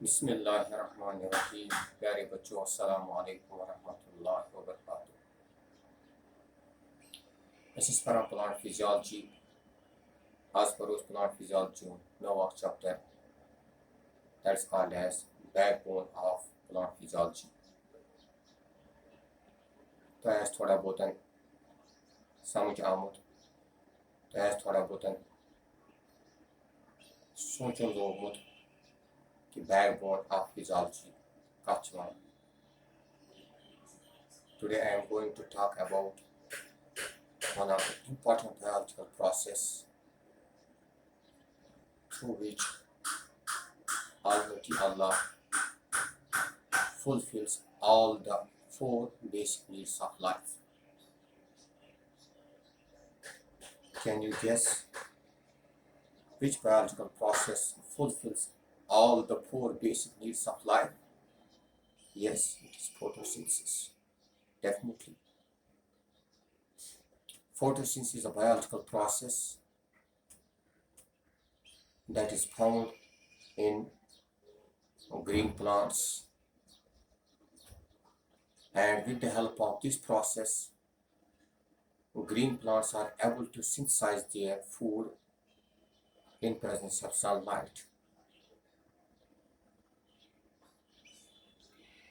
बिस्मिल्लाहिर्रहमानिर्रहीम। प्यारे बच्चों, अस्सलाम वालेकुम वरहमतुल्लाहि वबरकातुहू। This is para plant physiology. As per plant physiology, now chapter that's called as backbone of plant physiology. तो आज थोड़ा बहुत समझ आमुत तो आज थोड़ा बहुत सोचन लोगमुत कि backbone of physiology कथ छ वनान. Today I am going to talk about one of the important biological process through which Almighty Allah fulfills all the four basic needs of life. Can you guess which biological process fulfills all the four basic needs of life? Yes, it is photosynthesis. Definitely. Photosynthesis is a biological process that is found in green plants, and with the help of this process, green plants are able to synthesize their food in presence of sunlight.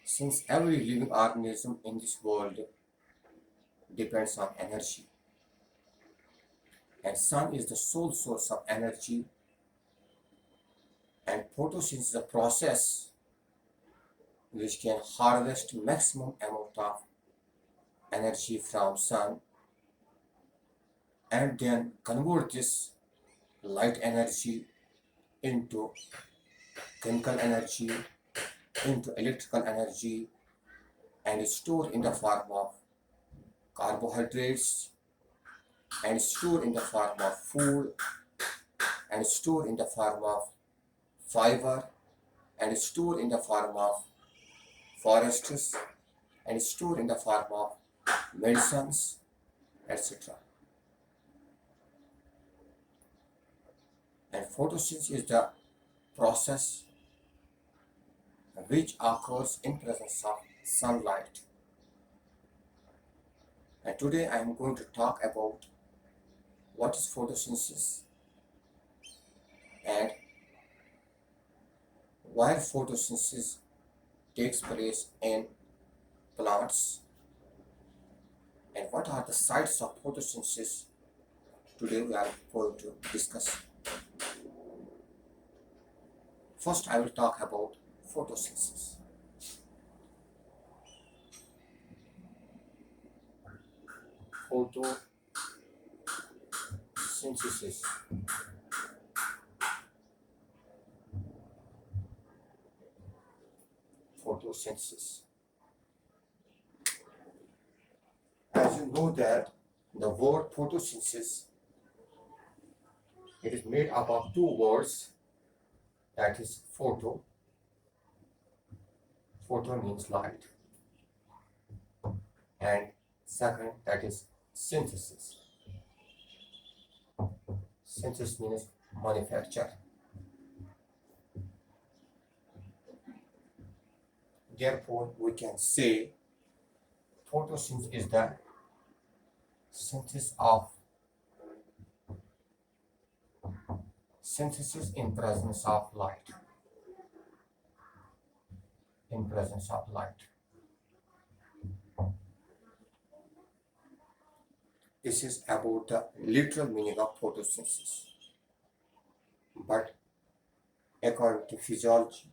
Since every living organism in this world depends on energy, and sun is the sole source of energy, and photosynthesis is a process which can harvest maximum amount of energy from sun and then convert this light energy into chemical energy, into electrical energy, and store in the form of carbohydrates, and store in the form of food, and store in the form of fiber, and store in the form of forests, and store in the form of medicines, etc. And photosynthesis is the process which occurs in presence of sunlight. And today I am going to talk about what is photosynthesis and why photosynthesis takes place in plants, and what are the sites of photosynthesis. Today we are going to discuss. First I will talk about photosynthesis. Photosynthesis. Photosynthesis. As you know that the word photosynthesis, it is made up of two words, that is photo. Photo means light, and second, that is synthesis. Synthesis means manufacture. Therefore, we can say photosynthesis is the synthesis in presence of light. In presence of light. This is about the literal meaning of photosynthesis. But according to physiology,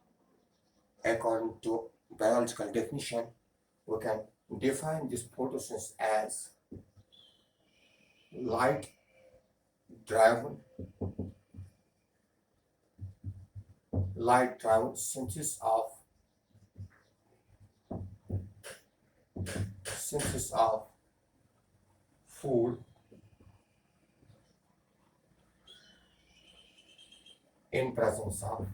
according to biological definition, we can define this photosynthesis as light-driven synthesis of food in presence of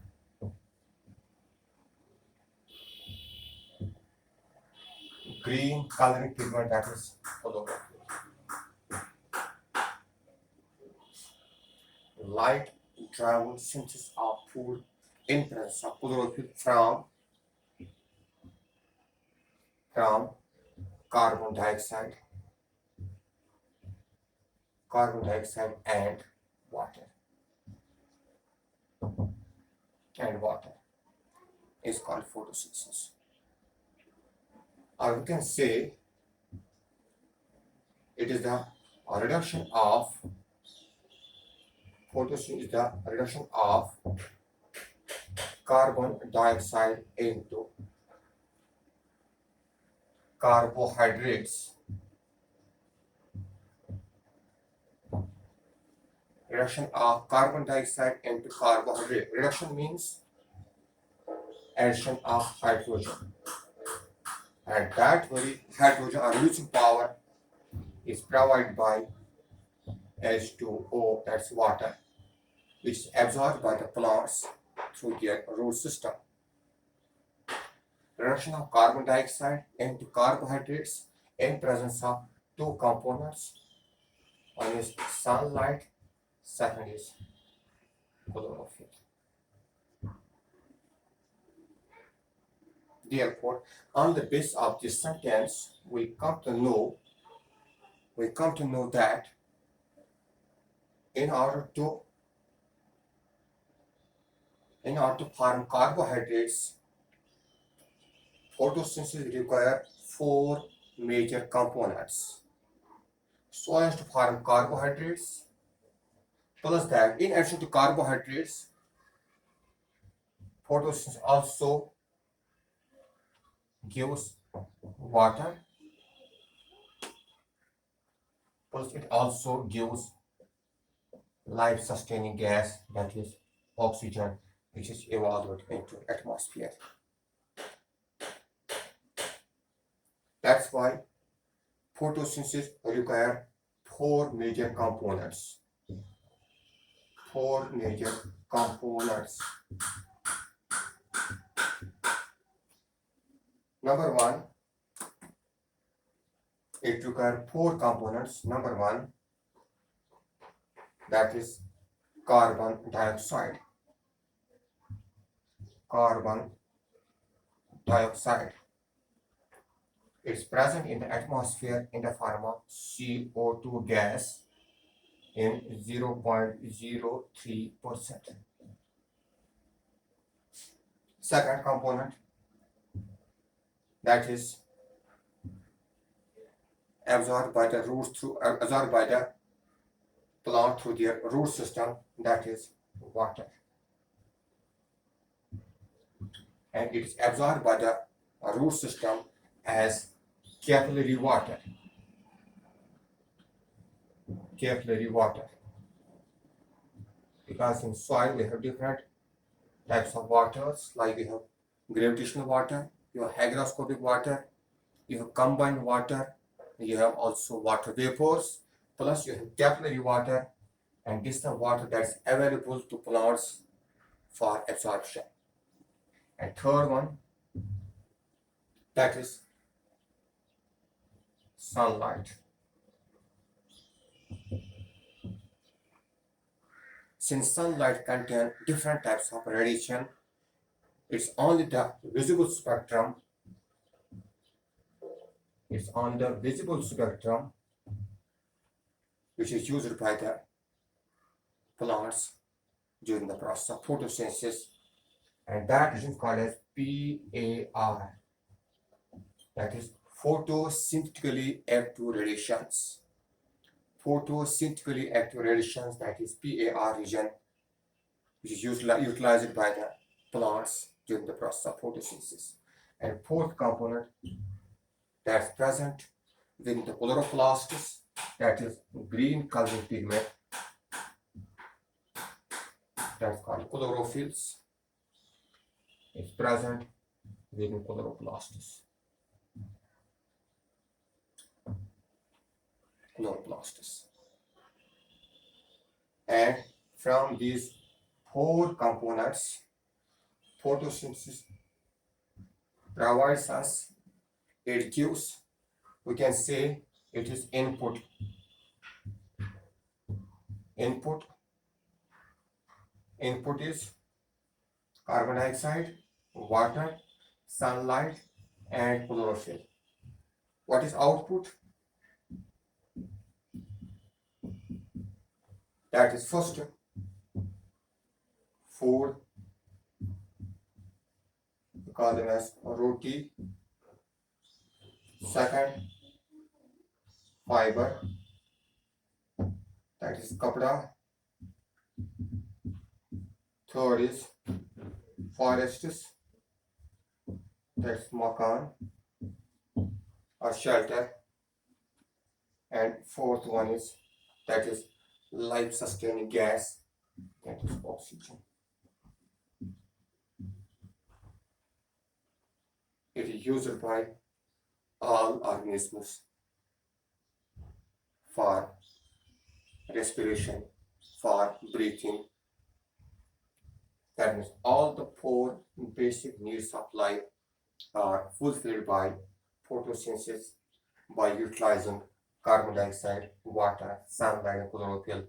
green coloring pigment, that is photography. Light driven synthesis of food in presence of chlorophyll from carbon dioxide, and water. And water is called photosynthesis. Or we can say it is the reduction of photosynthesis is the reduction of carbon dioxide into carbohydrates. Reduction of carbon dioxide into carbohydrate. Reduction means addition of hydrogen. And that very hydrogen or reducing power is provided by H2O, that's water, which is absorbed by the plants through their root system. Reduction of carbon dioxide into carbohydrates in presence of two components. One is sunlight, second is chlorophyll. Therefore, on the basis of this sentence, we come to know that in order to form carbohydrates, photosynthesis requires four major components. So as to form carbohydrates, plus that in addition to carbohydrates, photosynthesis also gives water, plus it also gives life-sustaining gas, that is oxygen, which is evolved into atmosphere. That's why photosynthesis requires four major components. Number one, it requires four components. Number one, that is carbon dioxide. Carbon dioxide. It's present in the atmosphere in the form of CO2 gas in 0.03%. Second component, that is absorbed by the plant through their root system, that is water. And it is absorbed by the root system as capillary water. Because in soil we have different types of waters, like we have gravitational water, you have hygroscopic water, you have combined water, you have also water vapors, plus you have capillary water, and this is the water that's available to plants for absorption. And third one, that is sunlight. Since sunlight contains different types of radiation, it's only the visible spectrum. It's on the visible spectrum which is used by the plants during the process of photosynthesis, and that is called as PAR. That is photosynthetically active radiations. Photosynthetically active radiations, that is PAR region, which is utilized by the plants during the process of photosynthesis. And fourth component that's present within the chloroplastos, that is green colored pigment, that's called chlorophylls, is present within chloroplastos. And from these four components, photosynthesis provides us, it gives, we can say it is input is carbon dioxide, water, sunlight, and chlorophyll. What is output? That is first food, we call them as roti. Second, fiber, that is kapda. Third is forests, that's makan or shelter. And fourth one is, that is life sustaining gas, that is oxygen. It is used by all organisms for respiration, for breathing. That means all the four basic needs of life are fulfilled by photosynthesis, by utilizing carbon dioxide, water, sunlight, and chlorophyll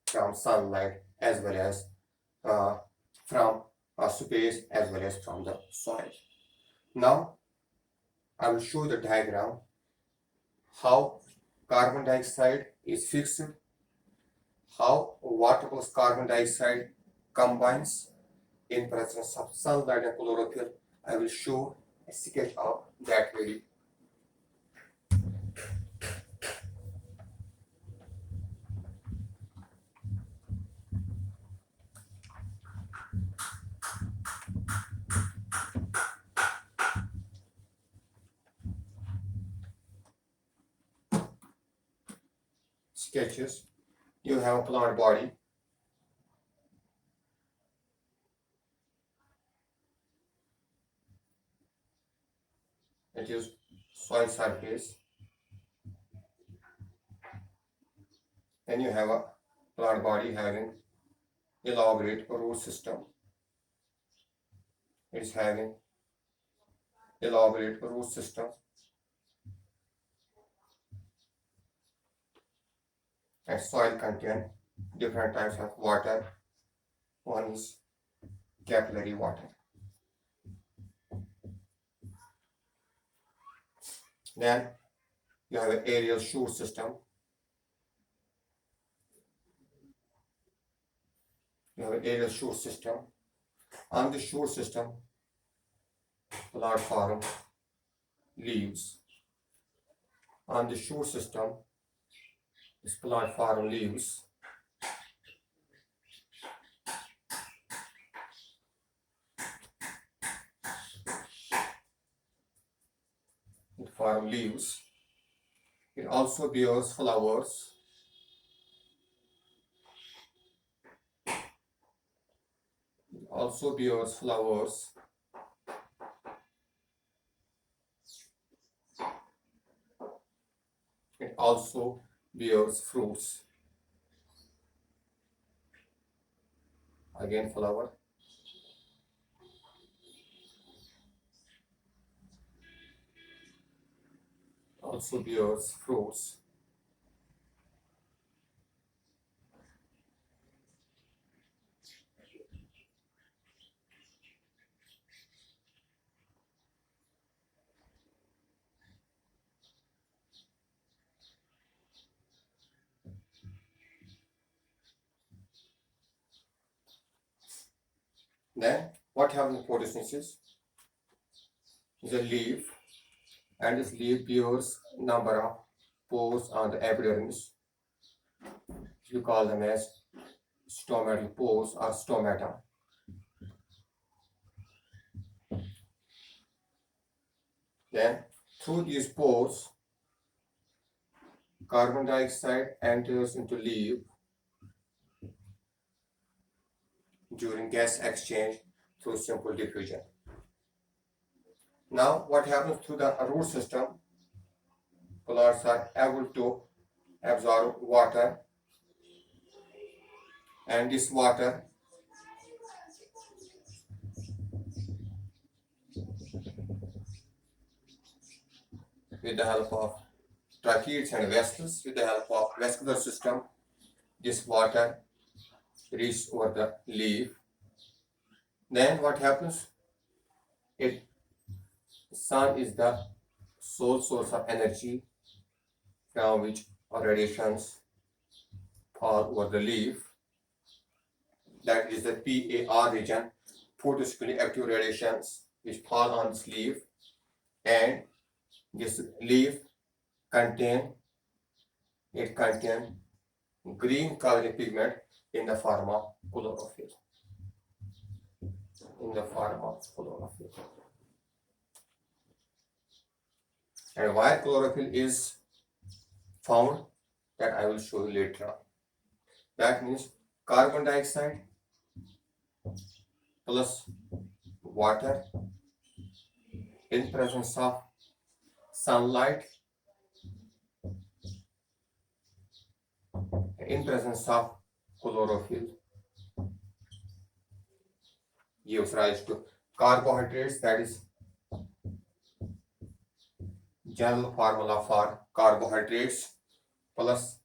from sunlight as well as uh, from space as well as from the soil. Now I will show the diagram how carbon dioxide is fixed, how water plus carbon dioxide combines in presence of sunlight and chlorophyll. I will show a sketch of that very. Sketches. You have a plant body. It is soil surface. Then you have a plant body having elaborate root system. It is having elaborate root system and soil contain different types of water. One is capillary water. Then you have an aerial shoot system. You have an aerial shoot system. On the shoot system, plant form leaves. On the shoot system, this plant form leaves. It form leaves. It also bears flowers. It also bears flowers. It also bears fruits. Again flower. Also bears fruits. Then what happens in photosynthesis? Is a leaf, and this leaf bears number of pores on the epidermis. You call them as stomatal pores or stomata. Then through these pores, carbon dioxide enters into leaf during gas exchange through simple diffusion. Now what happens to the root system? Plants are able to absorb water, and this water with the help of tracheids and vessels, with the help of vascular system, this water reaches over the leaf Then what happens? It sun is the sole source of energy from which radiations fall over the leaf. That is the PAR region, photosynthetically active radiations which fall on this leaf, and this leaf contain green coloring pigment in the form of chlorophyll. And why chlorophyll is found, that I will show you later on. That means carbon dioxide plus water in presence of sunlight, in presence of chlorophyll, gives rise to carbohydrates. That is general formula for carbohydrates, plus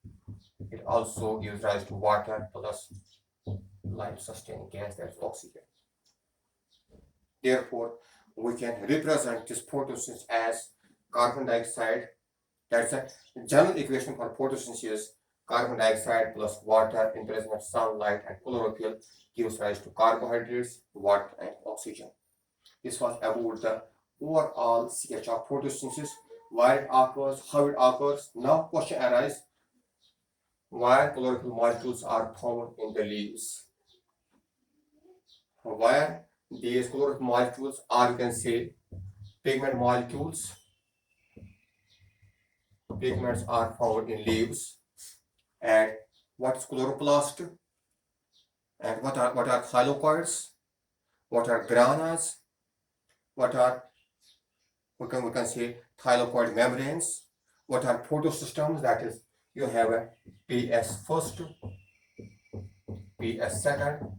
it also gives rise to water plus life sustaining gas, that's oxygen. Therefore, we can represent this photosynthesis as carbon dioxide. That's a general equation for photosynthesis. Carbon dioxide plus water in presence of sunlight and chlorophyll gives rise to carbohydrates, water, and oxygen. This was about the overall sketch of photosynthesis, why it occurs, how it occurs. Now question arises, why chlorophyll molecules are found in the leaves? Where these chlorophyll molecules are, you can say, pigment molecules. Pigments are found in leaves. And what is chloroplast? And what are thylakoids? What are granas? What are, we can say, thylakoid membranes? What are photosystems? That is, you have a PS first, PS second.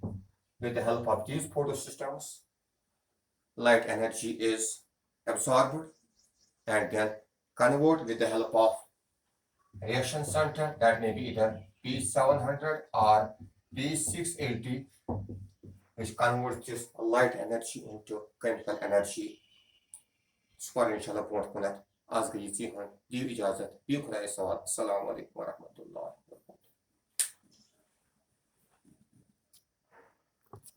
With the help of these photosystems, light energy is absorbed and then converted with the help of reaction center, that may be either P700 or P680, which converts this light energy into chemical energy. शुक्र इंशाल्लाह पहुंच आज गई जी हाँ दी इजाज़त भी खुदा सवाल अस्सलाम वालेकुम व रहमतुल्लाह।